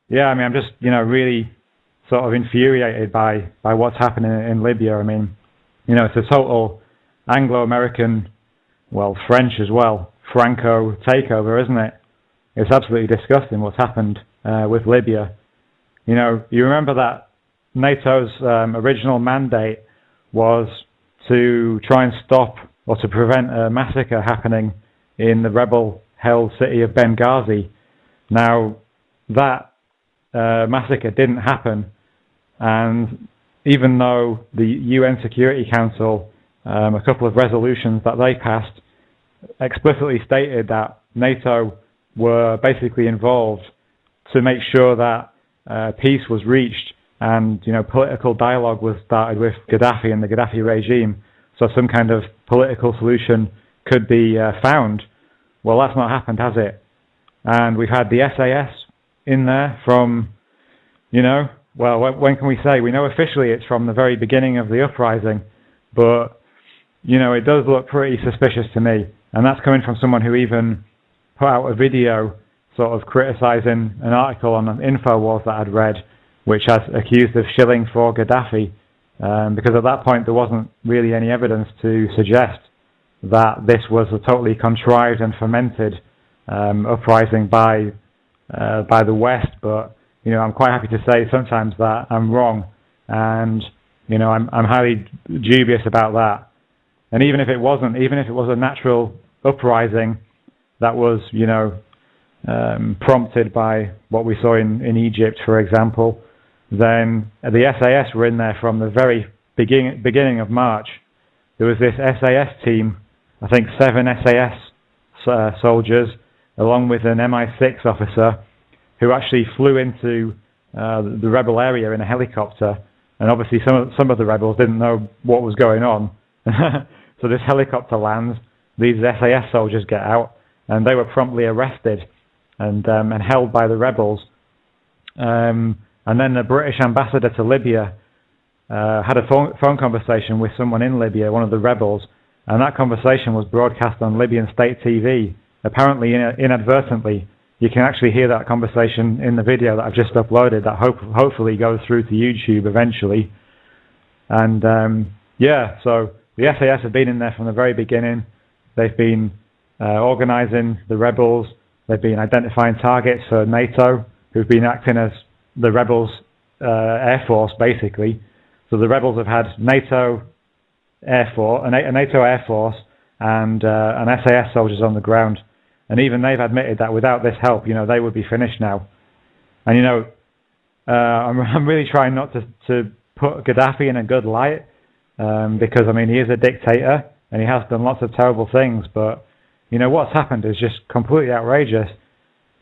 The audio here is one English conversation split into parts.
Yeah, I mean, I'm just, really sort of infuriated by what's happening in Libya. I mean, it's a total Anglo-American, well, French as well, Franco takeover, isn't it? It's absolutely disgusting what's happened with Libya. You remember that NATO's original mandate was to try and stop or to prevent a massacre happening in the rebel-held city of Benghazi. Now, that massacre didn't happen, and even though the UN Security Council, a couple of resolutions that they passed, explicitly stated that NATO were basically involved to make sure that peace was reached and political dialogue was started with Gaddafi and the Gaddafi regime, so some kind of political solution could be found. Well, that's not happened, has it? And we've had the SAS in there from, well, when can we say? We know officially it's from the very beginning of the uprising, but, it does look pretty suspicious to me. And that's coming from someone who even put out a video sort of criticizing an article on InfoWars that I'd read, which has accused of shilling for Gaddafi, because at that point there wasn't really any evidence to suggest that this was a totally contrived and fomented uprising by the West. But I'm quite happy to say sometimes that I'm wrong, and I'm highly dubious about that. And even if it was a natural uprising that was prompted by what we saw in Egypt, for example, then the SAS were in there from the very beginning of March. There was this SAS team, I think 7 SAS soldiers, along with an MI6 officer, who actually flew into the rebel area in a helicopter. And obviously some of the rebels didn't know what was going on. So this helicopter lands, these SAS soldiers get out, and they were promptly arrested and held by the rebels. And then the British ambassador to Libya had a phone conversation with someone in Libya, one of the rebels, and that conversation was broadcast on Libyan state TV, apparently inadvertently. You can actually hear that conversation in the video that I've just uploaded that hopefully goes through to YouTube eventually. And so the SAS have been in there from the very beginning. They've been organizing the rebels. They've been identifying targets for NATO, who've been acting as the rebels' air force, basically. So the rebels have had NATO Air Force, a NATO Air Force, and SAS soldiers on the ground. And even they've admitted that without this help, they would be finished now. And I'm really trying not to put Gaddafi in a good light, because he is a dictator and he has done lots of terrible things. But what's happened is just completely outrageous.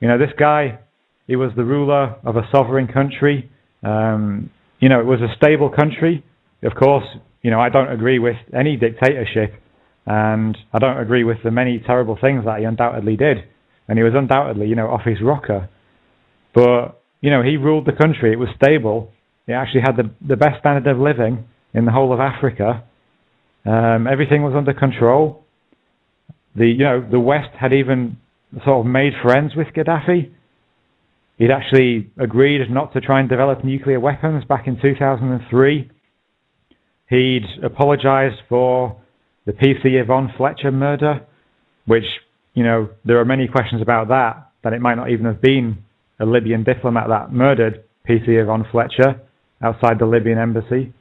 This guy, he was the ruler of a sovereign country. It was a stable country. Of course, I don't agree with any dictatorship, and I don't agree with the many terrible things that he undoubtedly did. And he was undoubtedly, off his rocker. But, he ruled the country. It was stable. It actually had the best standard of living in the whole of Africa. Everything was under control. The West had even sort of made friends with Gaddafi. He'd actually agreed not to try and develop nuclear weapons back in 2003. He'd apologized for the PC Yvonne Fletcher murder, which, there are many questions about that it might not even have been a Libyan diplomat that murdered PC Yvonne Fletcher outside the Libyan embassy.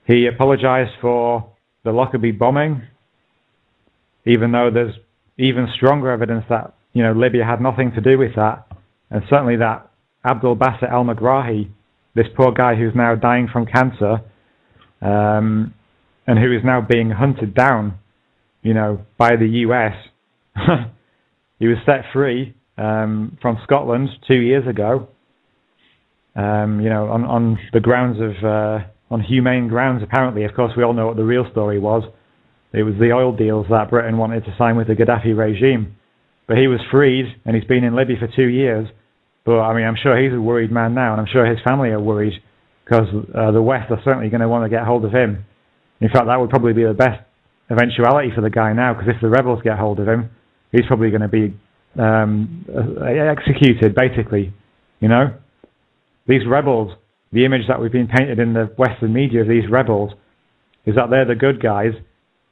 He apologized for the Lockerbie bombing, even though there's even stronger evidence that, Libya had nothing to do with that. And certainly that Abdel Basset al-Megrahi, this poor guy who's now dying from cancer, and who is now being hunted down, by the US. He was set free from Scotland 2 years ago, on the grounds of, on humane grounds, apparently. Of course, we all know what the real story was. It was the oil deals that Britain wanted to sign with the Gaddafi regime. But he was freed, and he's been in Libya for 2 years. But, I'm sure he's a worried man now, and I'm sure his family are worried, because the West are certainly going to want to get hold of him. In fact, that would probably be the best eventuality for the guy now, because if the rebels get hold of him, he's probably going to be executed, basically, these rebels, the image that we've been painted in the Western media of these rebels is that they're the good guys.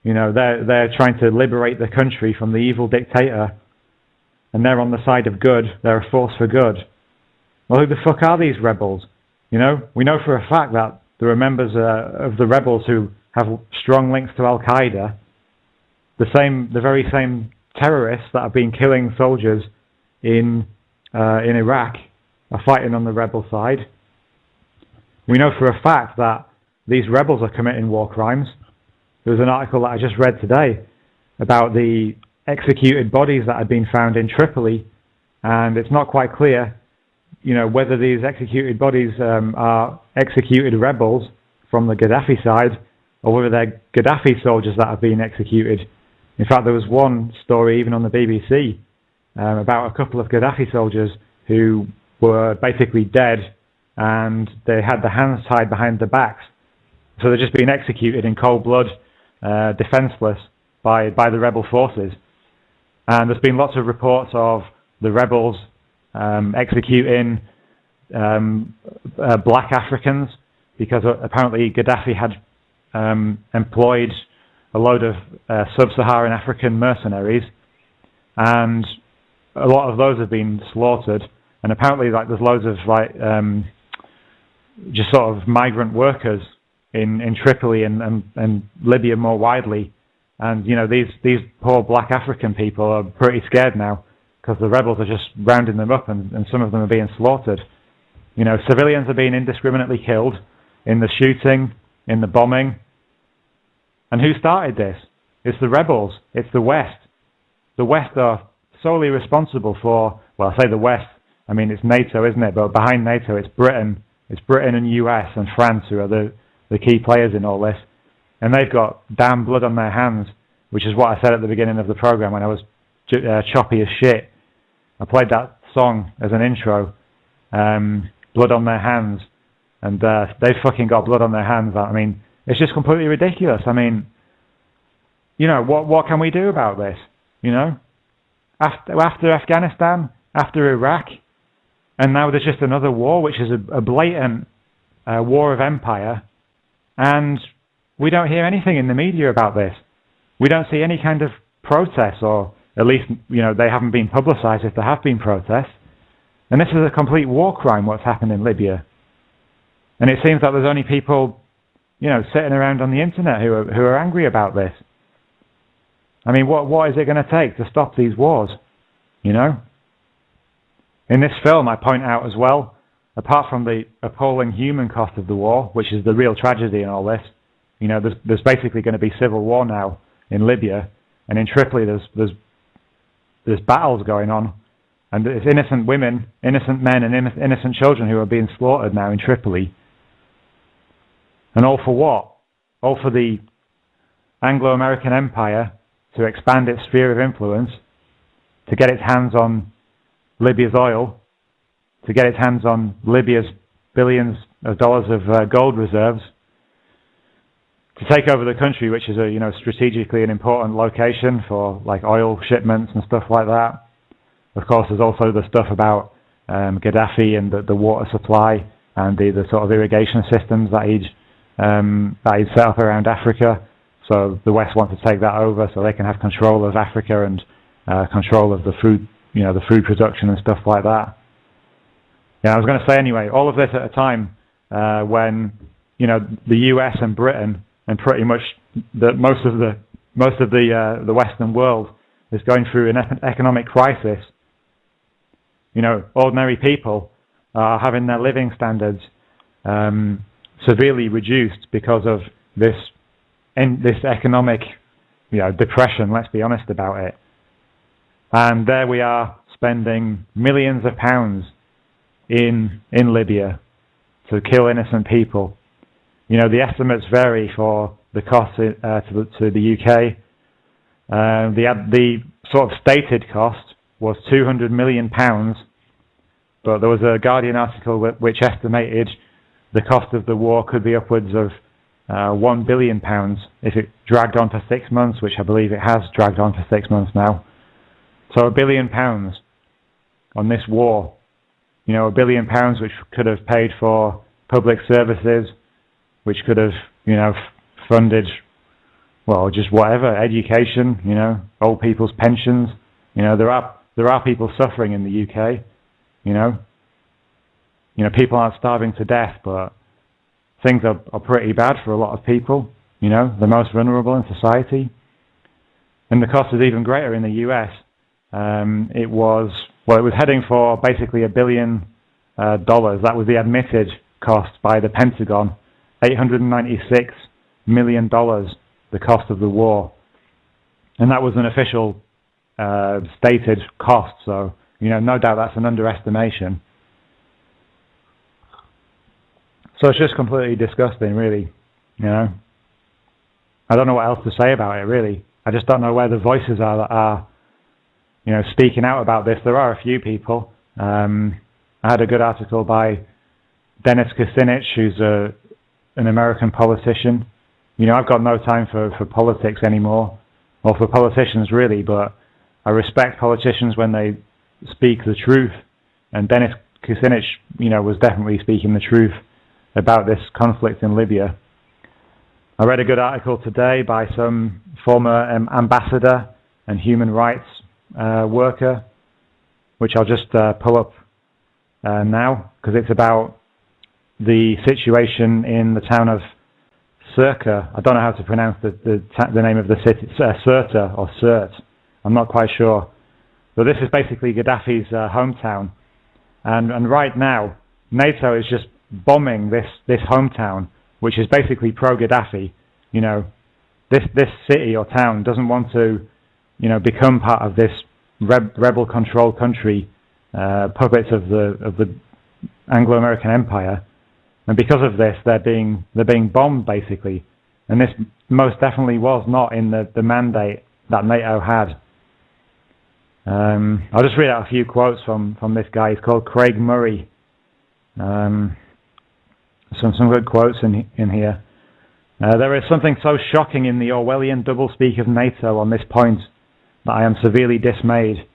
You know, they're trying to liberate the country from the evil dictator, and they're on the side of good. They're a force for good. Well, who the fuck are these rebels? You know, we know for a fact that there are members of the rebels who have strong links to Al-Qaeda, the very same terrorists that have been killing soldiers in Iraq are fighting on the rebel side. We know for a fact that these rebels are committing war crimes. There was an article that I just read today about the executed bodies that had been found in Tripoli, and it's not quite clear, you know, whether these executed bodies are executed rebels from the Gaddafi side, or whether they're Gaddafi soldiers that have been executed. In fact, there was one story even on the BBC about a couple of Gaddafi soldiers who were basically dead, and they had their hands tied behind their backs. So they're just being executed in cold blood, defenseless by the rebel forces. And there's been lots of reports of the rebels executing black Africans, because apparently Gaddafi had employed a load of sub-Saharan African mercenaries, and a lot of those have been slaughtered. And apparently, like, there's loads of just sort of migrant workers in Tripoli and Libya more widely. And you know, these poor black African people are pretty scared now, because the rebels are just rounding them up, and some of them are being slaughtered. You know, civilians are being indiscriminately killed in the shooting, in the bombing. And who started this? It's the rebels. It's the West. The West are solely responsible for, well, I say the West, I mean, it's NATO, isn't it? But behind NATO, it's Britain. It's Britain and US and France who are the key players in all this. And they've got damn blood on their hands, which is what I said at the beginning of the program when I was choppy as shit. I played that song as an intro, blood on their hands. And they've fucking got blood on their hands. I mean, it's just completely ridiculous. I mean, you know, what can we do about this? You know? After Afghanistan, after Iraq, and now there's just another war, which is a blatant war of empire, and we don't hear anything in the media about this. We don't see any kind of protests, or at least, you know, they haven't been publicised if there have been protests. And this is a complete war crime, what's happened in Libya. And it seems that there's only people, you know, sitting around on the internet who are angry about this. I mean, what is it going to take to stop these wars, you know? In this film, I point out as well, apart from the appalling human cost of the war, which is the real tragedy in all this, you know, there's basically going to be civil war now in Libya, and in Tripoli there's battles going on, and it's innocent women, innocent men, and innocent children who are being slaughtered now in Tripoli. And all for what? All for the Anglo-American empire to expand its sphere of influence, to get its hands on Libya's oil, to get its hands on Libya's billions of dollars of gold reserves, to take over the country, which is a, you know, strategically an important location for like oil shipments and stuff like that. Of course, there's also the stuff about Gaddafi and the water supply and the sort of irrigation systems that he'd set up around Africa. So the West wants to take that over so they can have control of Africa and control of the food, you know, the food production and stuff like that. Yeah, I was going to say anyway, all of this at a time when, you know, the US and Britain and pretty much most of the Western world is going through an economic crisis. You know, ordinary people are having their living standards severely reduced because of this economic, you know, depression. Let's be honest about it. And there we are spending millions of pounds in Libya to kill innocent people. You know, the estimates vary for the cost to the UK. The sort of stated cost was £200 million, but there was a Guardian article which estimated the cost of the war could be upwards of £1 billion if it dragged on for 6 months, which I believe it has dragged on for 6 months now. So £1 billion on this war. £1 billion, which could have paid for public services, which could have, funded, well, just whatever, education, old people's pensions. There are people suffering in the UK, people aren't starving to death, but things are pretty bad for a lot of people, the most vulnerable in society. And the cost is even greater in the US. It was heading for basically $1 billion. That was the admitted cost by the Pentagon. $896 million, the cost of the war. And that was an official stated cost, so, no doubt that's an underestimation. So it's just completely disgusting, really, I don't know what else to say about it, really. I just don't know where the voices are that are, speaking out about this. There are a few people. I had a good article by Dennis Kucinich, who's an American politician. I've got no time for politics anymore, or for politicians really, but I respect politicians when they speak the truth. And Dennis Kucinich, was definitely speaking the truth about this conflict in Libya. I read a good article today by some former ambassador and human rights worker, which I'll just pull up now, because it's about the situation in the town of Sirte. I don't know how to pronounce the name of the city, Sirte or Sirte. I'm not quite sure. But this is basically Gaddafi's hometown. And right now, NATO is just bombing this hometown, which is basically pro-Gaddafi. This city or town doesn't want to, become part of this rebel-controlled country, puppets of the Anglo-American Empire. And because of this, they're being bombed, basically. And this most definitely was not in the mandate that NATO had. I'll just read out a few quotes from this guy. He's called Craig Murray. Some good quotes in here. There is something so shocking in the Orwellian doublespeak of NATO on this point that I am severely dismayed.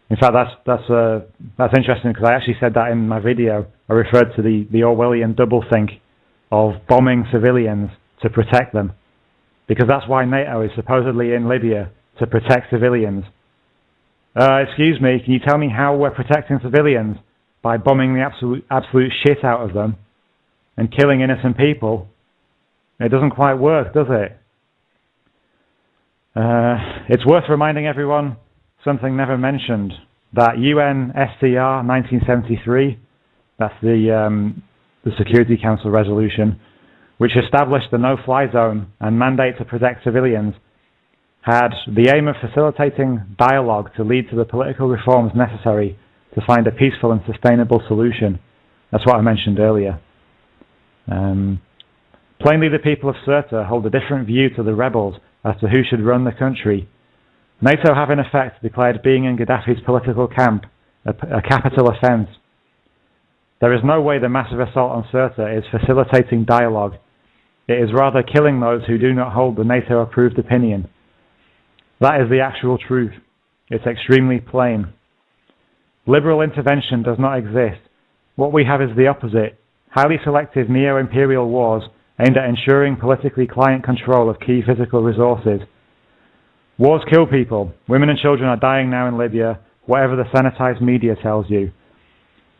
In fact, that's interesting, because I actually said that in my video. I referred to the Orwellian doublethink of bombing civilians to protect them, because that's why NATO is supposedly in Libya, to protect civilians. Excuse me, can you tell me how we're protecting civilians? By bombing the absolute shit out of them and killing innocent people? It doesn't quite work, does it? It's worth reminding everyone something never mentioned, that UNSCR 1973, that's the Security Council resolution, which established the no-fly zone and mandate to protect civilians, had the aim of facilitating dialogue to lead to the political reforms necessary to find a peaceful and sustainable solution. That's what I mentioned earlier. Plainly, the people of Sirte hold a different view to the rebels as to who should run the country. NATO have in effect declared being in Gaddafi's political camp a capital offence. There is no way the massive assault on Sirte is facilitating dialogue. It is rather killing those who do not hold the NATO-approved opinion. That is the actual truth. It's extremely plain. Liberal intervention does not exist. What we have is the opposite. Highly selective neo-imperial wars aimed at ensuring politically client control of key physical resources. Wars kill people. Women and children are dying now in Libya, whatever the sanitized media tells you.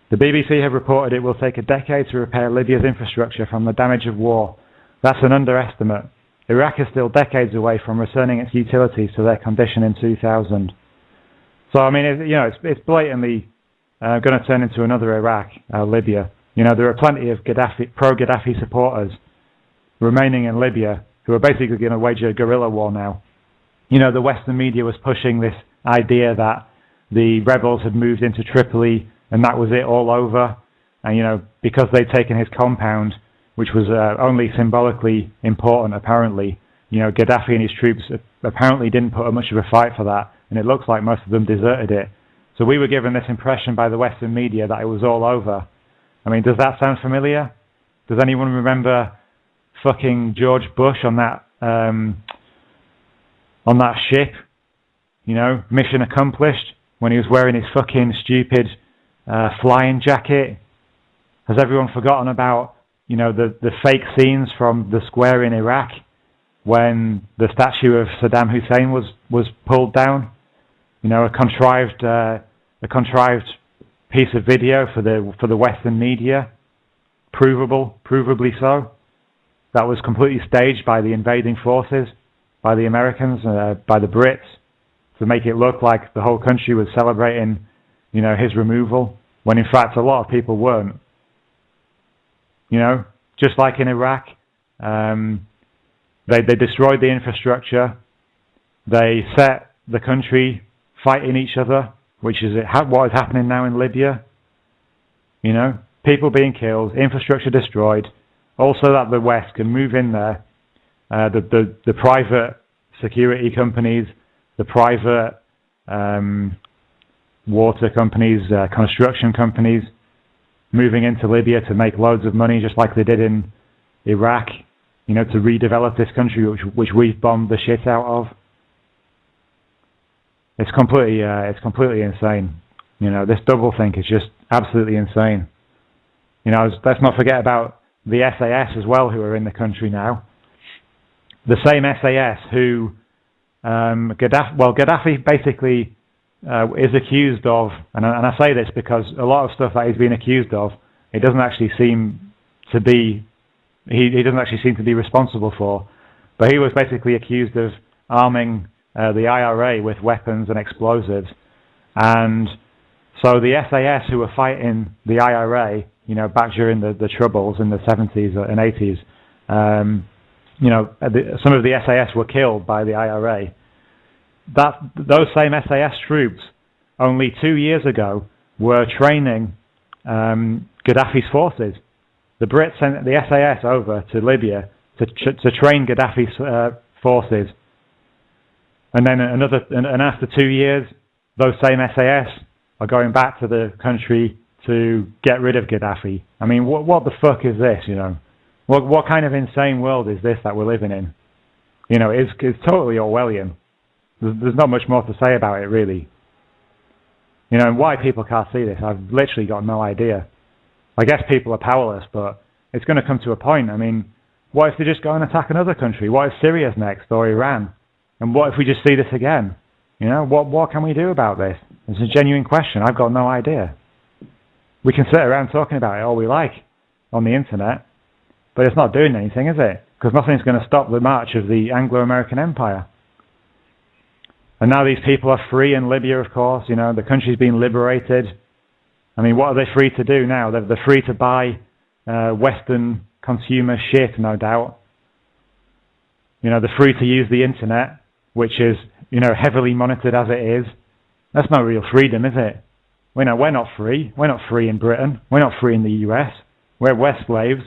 The BBC have reported it will take a decade to repair Libya's infrastructure from the damage of war. That's an underestimate. Iraq is still decades away from returning its utilities to their condition in 2000. So, I mean, it's blatantly going to turn into another Iraq, Libya. There are plenty of pro-Gaddafi supporters remaining in Libya who are basically going to wage a guerrilla war now. The Western media was pushing this idea that the rebels had moved into Tripoli and that was it, all over. And, because they'd taken his compound, which was only symbolically important, apparently, Gaddafi and his troops apparently didn't put up much of a fight for that, and it looks like most of them deserted it. So we were given this impression by the Western media that it was all over. I mean, does that sound familiar? Does anyone remember fucking George Bush on that ship? Mission accomplished, when he was wearing his fucking stupid flying jacket? Has everyone forgotten about, the fake scenes from the square in Iraq when the statue of Saddam Hussein was pulled down? A contrived piece of video for the Western media, provably so. That was completely staged by the invading forces, by the Americans, by the Brits, to make it look like the whole country was celebrating, his removal, when in fact a lot of people weren't. Just like in Iraq, they destroyed the infrastructure. They set the country fighting each other, which is what is happening now in Libya. People being killed, infrastructure destroyed, also that the West can move in there. The private security companies, the private water companies, construction companies, moving into Libya to make loads of money, just like they did in Iraq, to redevelop this country, which we've bombed the shit out of. It's completely insane. This doublethink is just absolutely insane. Let's not forget about the SAS as well, who are in the country now. The same SAS who Gaddafi basically is accused of, and I say this because a lot of stuff that he's been accused of, it doesn't actually seem to be, he doesn't actually seem to be responsible for. But he was basically accused of arming the IRA with weapons and explosives. And so the SAS who were fighting the IRA, back during the Troubles in the 70s and 80s, some of the SAS were killed by the IRA. Those same SAS troops, only 2 years ago, were training Gaddafi's forces. The Brits sent the SAS over to Libya to train Gaddafi's forces. And then after 2 years, those same SAS are going back to the country to get rid of Gaddafi. I mean, what the fuck is this, What kind of insane world is this that we're living in? It's totally Orwellian. There's not much more to say about it, really. And why people can't see this, I've literally got no idea. I guess people are powerless, but it's going to come to a point. I mean, what if they just go and attack another country? What if Syria's next, or Iran? And what if we just see this again? What can we do about this? It's a genuine question. I've got no idea. We can sit around talking about it all we like on the internet, but it's not doing anything, is it? Because nothing's going to stop the march of the Anglo-American Empire. And now these people are free in Libya, of course. The country's been liberated. I mean, what are they free to do now? They're free to buy Western consumer shit, no doubt. They're free to use the internet, which is, heavily monitored as it is. That's not real freedom, is it? We're not free. We're not free in Britain. We're not free in the US. We're slaves.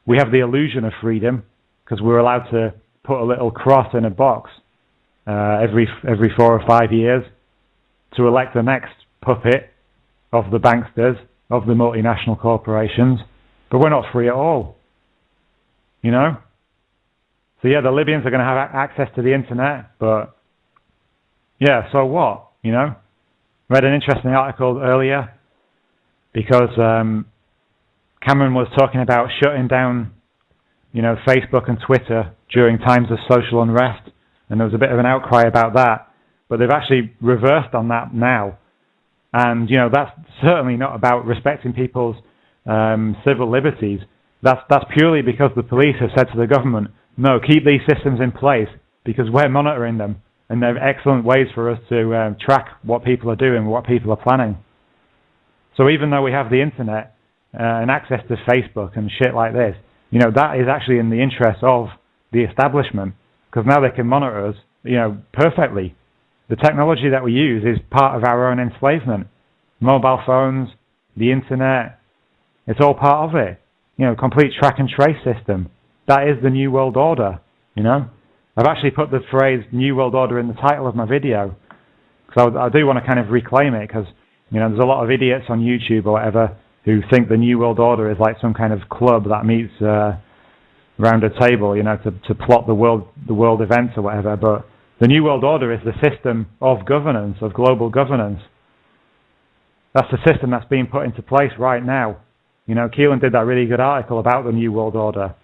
We have the illusion of freedom because we're allowed to put a little cross in a box every 4 or 5 years to elect the next puppet of the banksters, of the multinational corporations. But we're not free at all. So yeah, the Libyans are going to have access to the internet, but yeah, so what? Read an interesting article earlier because Cameron was talking about shutting down, Facebook and Twitter during times of social unrest, and there was a bit of an outcry about that. But they've actually reversed on that now, and that's certainly not about respecting people's civil liberties. That's purely because the police have said to the government, no, keep these systems in place because we're monitoring them, and they're excellent ways for us to track what people are doing, what people are planning. So even though we have the internet and access to Facebook and shit like this, that is actually in the interest of the establishment, because now they can monitor us, perfectly. The technology that we use is part of our own enslavement. Mobile phones, the internet, it's all part of it. Complete track and trace system. That is the New World Order, I've actually put the phrase New World Order in the title of my video, because I do want to kind of reclaim it, because, there's a lot of idiots on YouTube or whatever who think the New World Order is like some kind of club that meets around a table, to plot the world events or whatever. But the New World Order is the system of governance, of global governance. that's the system that's being put into place right now. You know, Keelan did that really good article about the New World Order.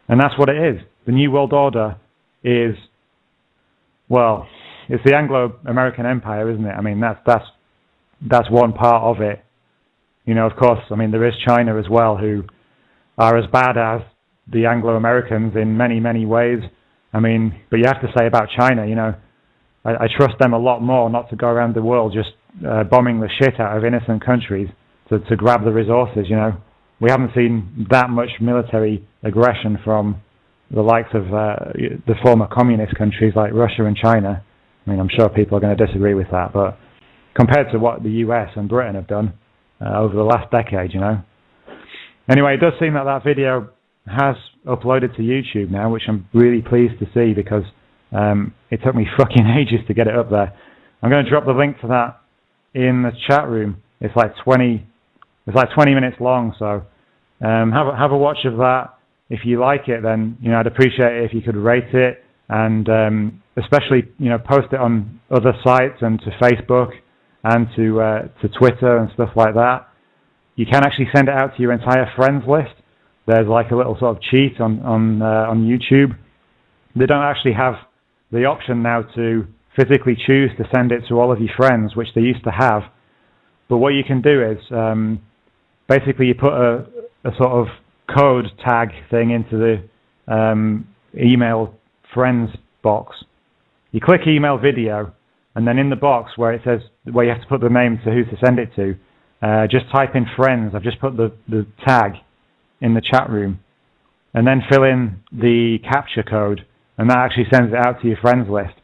And that's what it is. The New World Order is, well, it's the Anglo-American Empire, isn't it? I mean, that's one part of it. You know, of course, I mean, there is China as well, who are as bad as the Anglo-Americans in many, many ways. I mean, but you have to say about China, you know, I trust them a lot more not to go around the world just bombing the shit out of innocent countries to grab the resources, you know. We haven't seen that much military aggression from the likes of the former communist countries like Russia and China. I mean, I'm sure people are going to disagree with that, but compared to what the US and Britain have done over the last decade, you know. Anyway, it does seem that video has uploaded to YouTube now, which I'm really pleased to see because it took me fucking ages to get it up there. I'm going to drop the link to that in the chat room. It's like 20 minutes long, so have a watch of that. If you like it, then, you know, I'd appreciate it if you could rate it and especially, you know, post it on other sites and to Facebook and to Twitter and stuff like that. You can actually send it out to your entire friends list. There's like a little sort of cheat on YouTube. They don't actually have the option now to physically choose to send it to all of your friends, which they used to have. But what you can do is basically you put a sort of code tag thing into the email friends box. You click email video, and then in the box where it says where you have to put the name to who to send it to, just type in friends. I've just put the tag in the chat room, and then fill in the capture code, and that actually sends it out to your friends list.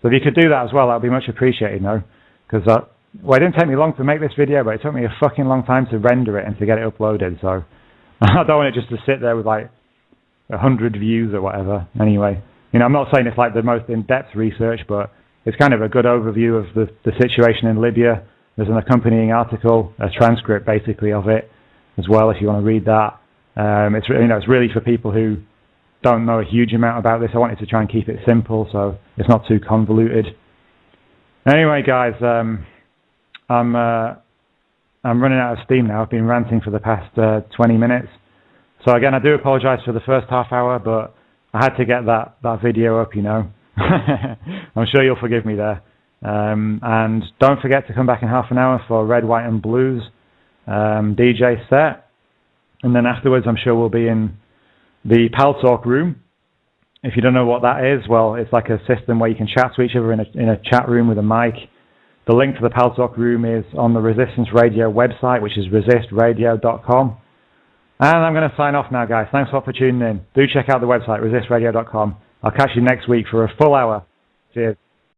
So if you could do that as well, that would be much appreciated, no? Because well, it didn't take me long to make this video, but it took me a fucking long time to render it and to get it uploaded. So I don't want it just to sit there with like 100 views or whatever. Anyway, you know, I'm not saying it's like the most in-depth research, but it's kind of a good overview of the situation in Libya. There's an accompanying article, a transcript basically of it as well, if you want to read that. It's, you know, it's really for people who don't know a huge amount about this. I wanted to try and keep it simple so it's not too convoluted. Anyway, guys, I'm running out of steam now. I've been ranting for the past 20 minutes. So again, I do apologize for the first half hour, but I had to get that video up, you know. I'm sure you'll forgive me there. And don't forget to come back in half an hour for Red, White and Blues DJ set. And then afterwards, I'm sure we'll be in the Pal Talk room. If you don't know what that is, well, it's like a system where you can chat to each other in a chat room with a mic. The link to the Pal Talk room is on the Resistance Radio website, which is resistradio.com. And I'm going to sign off now, guys. Thanks a lot for tuning in. Do check out the website, resistradio.com. I'll catch you next week for a full hour. Cheers.